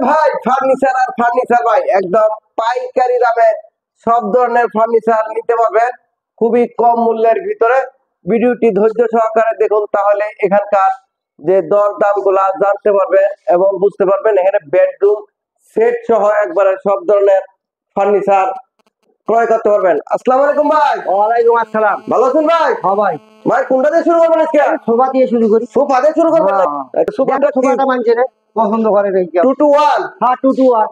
ভাই ফার্নিচার আর ফার্নিচার ভাই একদম পাইকারি দামে সব ধরনের ফার্নিচার নিতে পারবেন খুবই কম মূল্যের ভিতরে। ভিডিওটি ধৈর্য সহকারে দেখুন, তাহলে এখানকার যে দর দাম গুলা জানতে পারবেন এবং বুঝতে পারবেন। এখানে বেডরুম সেট সহ একবারে সব ধরনের ফার্নিচার ক্রয় করতে পারবেন। আসসালামু আলাইকুম ভাই। ওয়ালাইকুম আসসালাম। ভালো আছেন ভাই? হ্যাঁ ভাই, ভাই কোনটা দিয়ে শুরু করবেন আজকে? সোফা দিয়ে শুরু করি। সোফা দিয়ে শুরু করবেন? সোফাটা সোফাটা মানুষের পছন্দ করে দেখি। 2 to 1 হ্যাঁ 2 to 1।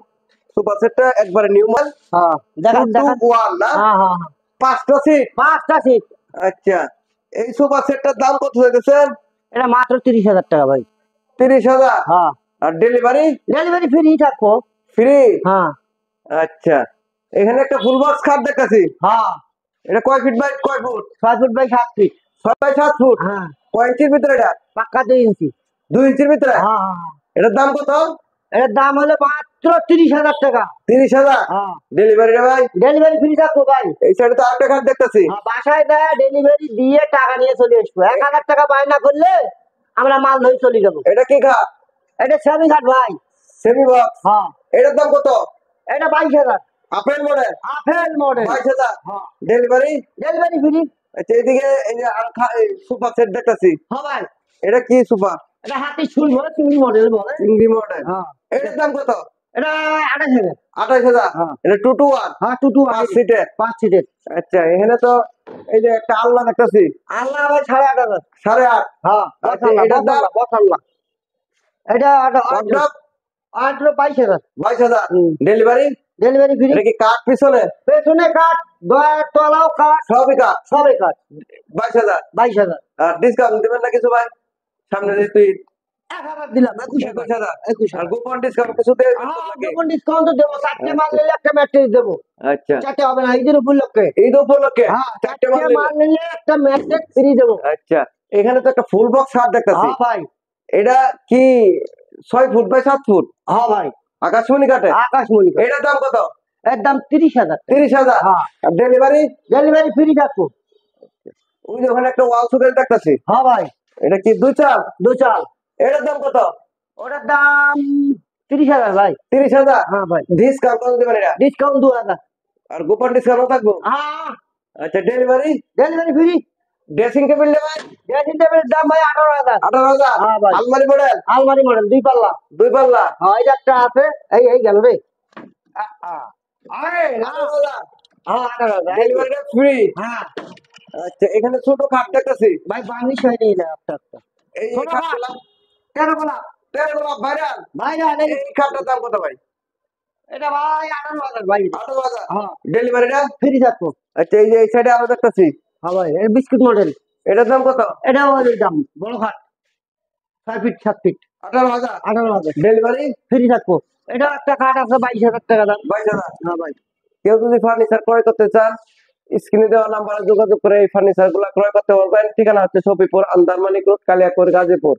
সোফা সেটটা একবারে নিউ মাল। হ্যাঁ 2 দেখান to দেখান। 1 না? হ্যাঁ হ্যাঁ হ্যাঁ, পাঁচটা সিট। 5টা সিট। আচ্ছা, এই সোফা সেটটার দাম কত হইতেছেন? এটা মাত্র 30,000 টাকা ভাই। 30,000। হ্যাঁ, আর ডেলিভারি? ডেলিভারি ফ্রি থাকবো। ফ্রি? হ্যাঁ আচ্ছা, এখানে একটা ফুল বক্স খাট দেখতেছি। হ্যাঁ, এটা কয় ফিট বাই কয় foot? 6 foot by 7 feet. 6 by 7 foot. হ্যাঁ, কয় ইঞ্চির ভিতরে এটা? পাক্কা 2 ইঞ্চি। 2 ইঞ্চির ভিতরে। হ্যাঁ হ্যাঁ, এটার দাম কত? এর দাম হলো মাত্র 30,000 টাকা। 30,000। হ্যাঁ, ডেলিভারি রে ভাই? ডেলিভারি ফ্রি থাকবো ভাই। এই সাইডে তো আরেকটা খাট দেখতেছি। হ্যাঁ, বাসায় দেয়, ডেলিভারি দিয়ে টাকা নিয়ে চলে আসবো। 1,000 টাকা বায়না করলে আমরা মাল ধরে চলে যাবো। এটা কি খাট? এটা সেমি ঘাট ভাই। Semi box. হ্যাঁ, এটার দাম কত? এটা 22,000। Apple model. Apple model. 22,000। হ্যাঁ, ডেলিভারি? Delivery free. আচ্ছা, এদিকে এই যে সোফা সেট দেখতেছি। হ্যাঁ ভাই, এটা কি সোফা? এটা হাতি শুল বলে, চিংড়ি মডেল বলে। চিংড়ি মডেল। হ্যাঁ, এটার দাম কত? এটা 28,000। 28,000। হ্যাঁ। এটা 2 to 1। হ্যাঁ 2 to 1 5 সিটের। 5 সিটের। আচ্ছা, এখানে তো এই যে একটা আলনা দেখতেছি। আল্লাহ ভাই 8,500। 8.5। হ্যাঁ, আচ্ছা, এটার দাম? বসাল্লাহ। এটা ওয়ার্ডরোব? 22,000। 22,000। হুম। ডেলিভারি? Delivery free. এটা কি কাঠ পিছনে? পেছনে কাঠ, দয়ার তলাও কাঠ, সবই কাঠ। সবে কাঠ। 22,000। 22,000। আর ডিসকাউন্ট দিবেন না কিছু ভাই? সামনে যে তুই 1,000 দিলাম। 21,000। 21,000। আর গোপন ডিসকাউন্ট কিছু দেবে হ্যাঁ, নাকি? তখন ডিসকাউন্ট দেবো। 4টে মাল নিলে একটা ম্যাট্রেস দেবো। আচ্ছা, 4টে হবে না, ঈদের উপলক্ষে। ঈদ উপলক্ষে হ্যাঁ, 4টে 4টে মাল নিলে একটা ম্যাট্রেস ফ্রি দেবো। আচ্ছা, এখানে তো একটা ফুল বক্স খাট দেখতেছি। হ্যাঁ ভাই। এটা কি 6 ফুট বাই 7 ফুট? হ্যাঁ ভাই, আকাশমণি কাটে? আকাশমণি। এটার দাম কত? এর দাম 30,000। 30,000। হ্যাঁ, আর ডেলিভারি? ডেলিভারি ফ্রি থাকবো। ওই যে ওখানে একটা ওয়াল শোকেস দেখতেছি। হ্যাঁ ভাই, এটা কি 2 চাল? 2 চাল। এটার দাম কত? ওটার দাম 30,000 ভাই। 30,000। হ্যাঁ ভাই, ডিসকাউন্ট কত দিবেন এটা? ডিসকাউন্ট 2,000। আর গোপন ডিসকাউন্ট থাকবো? হ্যাঁ, আচ্ছা, delivery? Delivery free. Dressing table ভাই? ড্রেসিং টেবিলের দাম ভাই 18,000। 18,000। হ্যাঁ ভাই। আলমারি মডেল? আলমারি মডেল 2 পাল্লা। 2 পাল্লা? হ্যাঁ, এই যে একটা আছে। এই গেল রে। আরে না। 18,000। হ্যাঁ 18,000। ডেলিভারিটা ফ্রি? হ্যাঁ আচ্ছা, এখানে ছোট খাট দেখতেছি। ভাই, বার্নিশ হয়নি না একটা। এই ছোট খাটগুলা কেন বলা 13 ভাইরাল। ভাই? না এই খাটটার দাম কত ভাই? এটা ভাই 18,000 ভাই। 18,000। হ্যাঁ, ডেলিভারিটা? ফ্রি থাকবো। আচ্ছা, এই যে এই সাইডে আরো দেখতেছি। হ্যাঁ ভাই, এর বিস্কুট মডেল। এটার দাম কত? এটাও ওই দাম, বড় খাট, 6 ফিট 7 ফিট। 18,000। 18,000 ডেলিভারি? ফ্রি থাকবো। এটা একটা খাট আছে 22,000 টাকা দাম। 22,000। হ্যাঁ ভাই। কেউ যদি ফার্নিচার ক্রয় করতে চান, স্ক্রিনে দেওয়া নাম্বারে যোগাযোগ করে এই ফার্নিচার গুলা ক্রয় করতে পারবেন। ঠিকানা হচ্ছে শফিপুর, আন্দারমানিক রোড, কালিয়াকৈর, গাজীপুর।